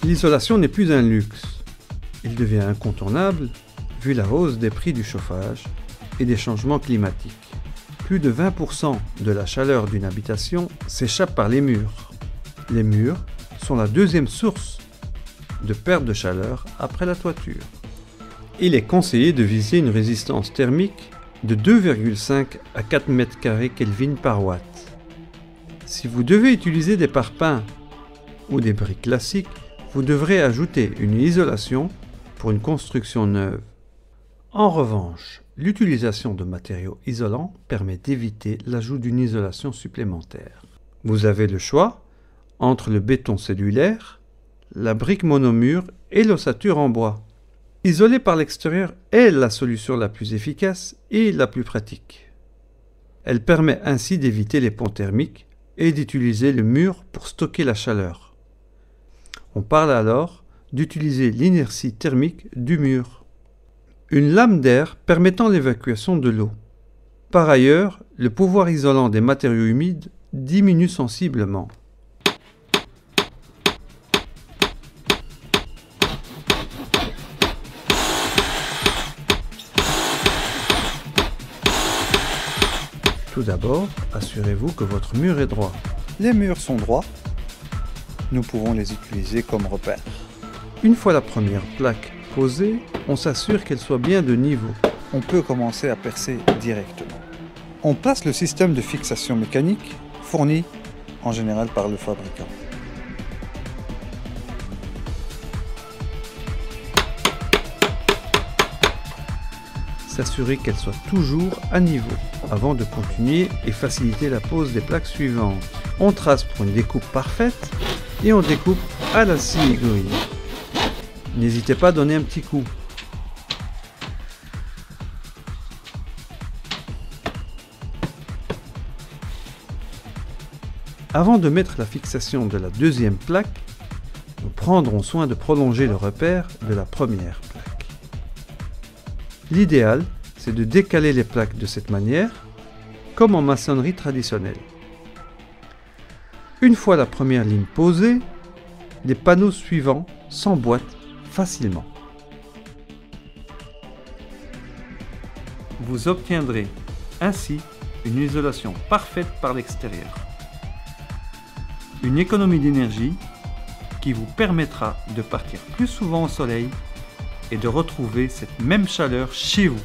L'isolation n'est plus un luxe. Il devient incontournable vu la hausse des prix du chauffage et des changements climatiques. Plus de 20% de la chaleur d'une habitation s'échappe par les murs. Les murs sont la deuxième source de perte de chaleur après la toiture. Il est conseillé de viser une résistance thermique de 2,5 à 4 m² Kelvin par watt. Si vous devez utiliser des parpaings ou des briques classiques, vous devrez ajouter une isolation pour une construction neuve. En revanche, l'utilisation de matériaux isolants permet d'éviter l'ajout d'une isolation supplémentaire. Vous avez le choix entre le béton cellulaire, la brique monomure et l'ossature en bois. Isoler par l'extérieur est la solution la plus efficace et la plus pratique. Elle permet ainsi d'éviter les ponts thermiques et d'utiliser le mur pour stocker la chaleur. On parle alors d'utiliser l'inertie thermique du mur. Une lame d'air permettant l'évacuation de l'eau. Par ailleurs, le pouvoir isolant des matériaux humides diminue sensiblement. Tout d'abord, assurez-vous que votre mur est droit. Les murs sont droits. Nous pouvons les utiliser comme repère. Une fois la première plaque posée, on s'assure qu'elle soit bien de niveau. On peut commencer à percer directement. On place le système de fixation mécanique fourni en général par le fabricant. S'assurer qu'elle soit toujours à niveau avant de continuer et faciliter la pose des plaques suivantes. On trace pour une découpe parfaite et on découpe à la scie aiguille. N'hésitez pas à donner un petit coup. Avant de mettre la fixation de la deuxième plaque, nous prendrons soin de prolonger le repère de la première plaque. L'idéal, c'est de décaler les plaques de cette manière, comme en maçonnerie traditionnelle. Une fois la première ligne posée, les panneaux suivants s'emboîtent facilement. Vous obtiendrez ainsi une isolation parfaite par l'extérieur. Une économie d'énergie qui vous permettra de partir plus souvent au soleil et de retrouver cette même chaleur chez vous.